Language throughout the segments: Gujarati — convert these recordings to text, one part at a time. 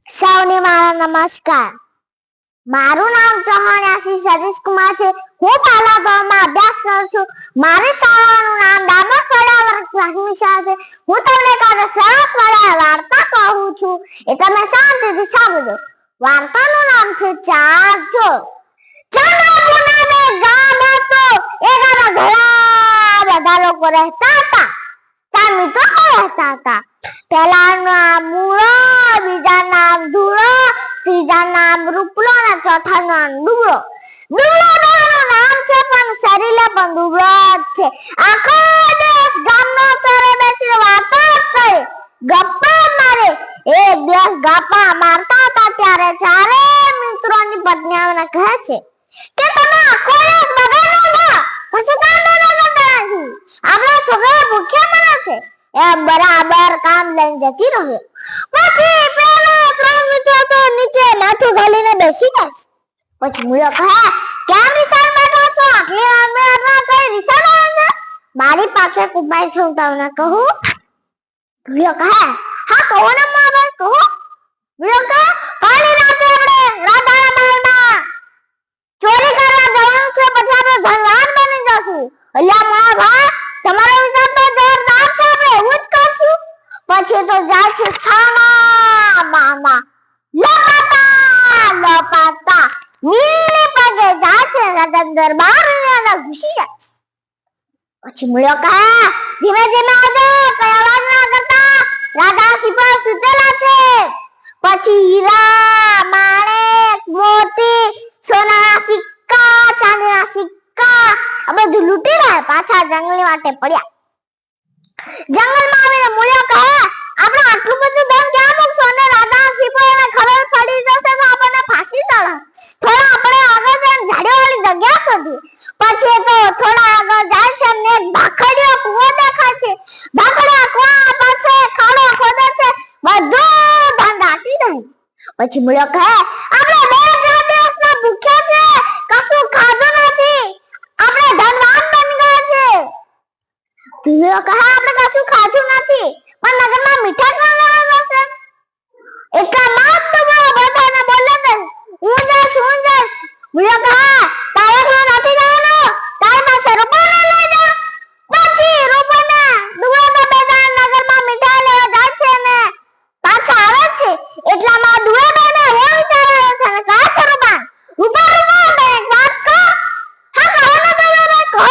સૌને મારા નમસ્કાર. મારું નામ ચૌહાણ આશીષ સતીશ કુમાર છે. હું પહેલા ધોરણમાં અભ્યાસ કરું છું. મારી શાળાનું નામ દામોદ ફળિયા પ્રાથમિક શાળા છે. હું તમને કાલે સરસ મજાની વાર્તા કહું છું, એ તમે શાંતિથી સાંભળજો. વાર્તાનું નામ છે ચાર ચોર. ચંદ્રપુરના ગામ હતું. એ ગામમાં ઘણા બધા લોકો રહેતા હતા. ચાર મિત્રો રહેતા હતા. પહેલાનું નામ મૂળો, બીજા નામ ધૂળો, ત્રીજા નામ રૂપલો અને ચોથા નામ ડુબળો. ડુબળો નામ છે પણ શરીરે પણ ડુબળો જ છે. આખો દિવસ ગામનો ચોરે બેસીને વાતો જ કરે, ગપ્પા મારે. એક દિવસ ગપ્પા મારતા હતા ત્યારે ચારે મિત્રોની પત્નીઓને કહે છે કે તમે આખો દિવસ બગાડો છો, પછી કામ ન કરતા નથી. આપણા છોકરા ભૂખ્યા મરે છે. એ બરાબર કામ લઈને જતી રહ્યો. પછી પેલા ત્રણ મિત્રો તો નીચે માથું ઘાલીને બેસી ગયા. પછી મૂળો કહે, કેમ નિશાન બેઠો છો? આટલી વારમાં કઈ નિશાન આવે છે? મારી પાસે એક ઉપાય છે, હું તમને કહું. મૂળો કહે, હા કહો ને મારા કહો. મૂળો કહે, કાલી રાતે આપણે રાધાના મહેલમાં ચોરી કરવા જવાનું છે, પછી આપણે ધનવાન બની જશું. અલ્યા મારા ભાઈ, તમારો વિચાર તો જોરદાર છે, આપણે એવું જ કરશું. પછી તો જાય છે છાના મામા લપાતા લપાતા નીલી પગે જાય છે રાજા દરબાર ઘૂસી જાય છે. પછી મૂળો કહે, ધીમે ધીમે આવજો, કઈ અવાજ ના કરતા, રાજા સિપાઈ સુતેલા છે. પછી હીરા, માણેક, મોતી, સોનાના સિક્કા, ચાંદીના સિક્કા આ બધું લૂંટી રહ્યા પાછા જંગલી માટે પડ્યા. જંગલમાં આવીને મૂળો કહે, આપણે આટલું બધું ધન ક્યાં મૂકશો? અને રાજા સિપાહીને ખબર પડી જશે તો આપણને ફાંસી ચડાવે. થોડા આપણે આગળ જઈને ઝાડીવાળી જગ્યા શોધી. પછી તો થોડા આગળ જાય છે ને એક ભાખડીયો કૂવો દેખાય છે. ભાખડીયા કૂવા પાસે ખાડો ખોદે છે, બધું ધન રાખી દે છે. પછી મૂળો કહે, આપણે 2 દિવસના ભૂખ્યા છે, કશું ખાધું નથી, આપણે ધનવાન બની ગયા છે. મૂળો કહે, આપણે કશું ખાધું નથી, પણ નગરમાં મીઠાઈ કોણ લેવા જશે? એટલામાં જ તો બધાને બોલે છે, હું જઈશ. મૂળો કહે, તારે શું નથી જવાનું? તારી પાસે રૂપિયા લઈ જા. પછી રૂપિયા દુબળો તો બેદાન નગરમાં મીઠાઈ લેવા જાય છે ને પાછા આવે છે. એટલામાં દુબળો બેને એવો વિચાર આવ્યો છે ને કહે છે, રૂપિયા એક વાત કહો. હા કહો ને દુબળો કહો.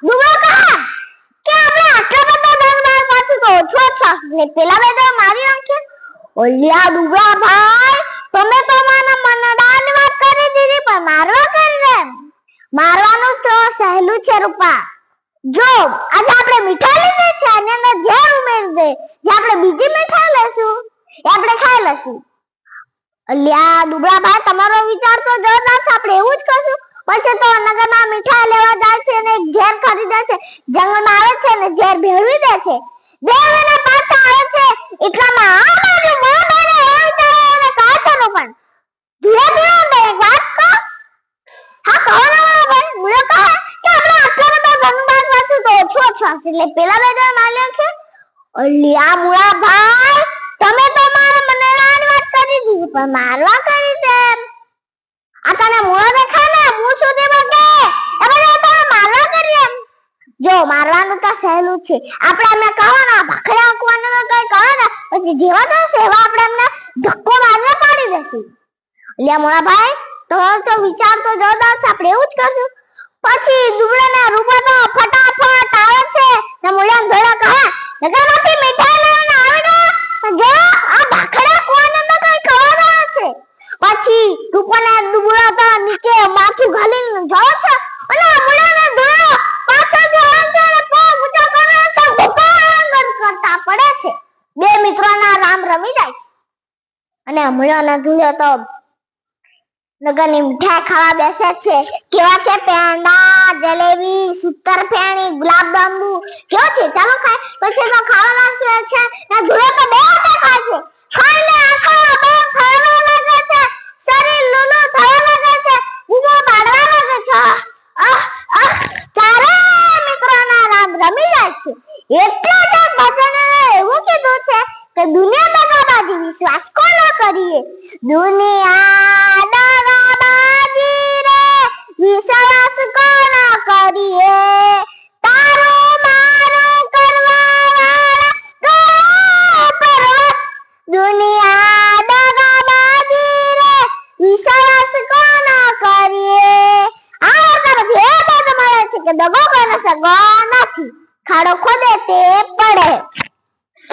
દુબળો કહે કે આપણે આટલા બધા ધન પાછું તો ઓછો ને પેલા બે મારી નાખે. ઓલિયા દુબળા ભાઈ, તમે તો મને દાન વાત કરી દીધી, પણ મારવા કરી દે. મારવાનું તો સહેલું છે રૂપા. જો આજે આપણે મીઠાઈ લીધી છે અને અંદર ઝેર ઉમેરી દે, જે આપણે બીજી મીઠાઈ લેશું એ આપણે ખાઈ લેશું. અલ્યા દુબળા ભાઈ, તમારો વિચાર તો જોરદાર છે, આપણે એવું જ કરશું. પછી તો નગરમાં મીઠાઈ લેવા જાય છે અને ઝેર ખરીદે છે. જંગલમાં આવે છે અને ઝેર ભેળવી દે છે. ભેળવીને પાછા આવે છે. એટલામાં આ બાજુ મોં બેને હોય ત્યારે કાચનો પણ ધીરે ધીરે એક વાત કહો. હા કહો ને ભાઈ. મૂળો કહે કે આપણે આટલા બધા ધનવાન પાછું તો ઓછો એટલે પેલા બે માલ્યો કે અલ્યા મૂળા ભાઈ, તમે તો મને નાની વાત કરી દીધી, પણ મારવા કરી દે. આ તને મૂળો દેખાય ને મું સુધી બગે એ બધા તો મારવા કરી એમ. જો મારવાનું તો સહેલું છે, આપણે એમને કહેવાના ભાખડા કુવાનું કઈ કહેવાના, પછી જેવા થશે એવા આપણે એમને ધક્કો મારીને પાડી દેશું. એટલે મોળા ભાઈ, તમારો તો વિચાર તો જોરદાર છે, આપણે એવું જ કરશું. પછી દુબળાના રૂપા તો ફટાફટ આવે છે ને મૂળાને ધોળા કહે, નગરમાંથી મીઠાઈ લઈને આવીને જો આ ભાખડા કુવાનું તો કઈ કહેવાના છે. પછી રૂપાના દુબળા તો નીચે માથું ઘાલીને જોવે છે અને મૂળાને ધોળો પાછળ જે આવે છે ને પગ ઊંચો કરે તો ભૂપાંગન કરતા પડે છે. બે મિત્રોના રામ રમી જાય છે અને મૂળાના ધોળો તો નગરની મીઠાઈ ખાવા બેસે છે. કેવા છે પેંડા, જલેબી, સૂતરફેણી, ગુલાબ જાંબુ કેવો છે, ચાલો ખાય. પછી તો ખાવા લાગે છે ને ધોળો તો બે હાથે ખાય છે. ખાઈને આખો બંધ થવા લાગે છે, શરીર લૂલું થવા લાગે છે, બૂમો પાડવા લાગે છે. ચારે મિત્રોના રામ રમી જાય છે. એટલે જ બચને એવું કીધું છે કે દુનિયા બગા દગાબાજી વિશ્વાસ કોનો કરીએ દુનિયા દગાબાજી રે વિશ્વાસ કોનો કરીએ તારું મારું કરવા વાળા ગયો પરવશ દુનિયા દગાબાજી રે વિશ્વાસ કોનો કરીએ આ વાર્તામાંથી એ બધું મળે છે કે દગો કોઈનો સગો નથી ખાડો ખોદે તે પડે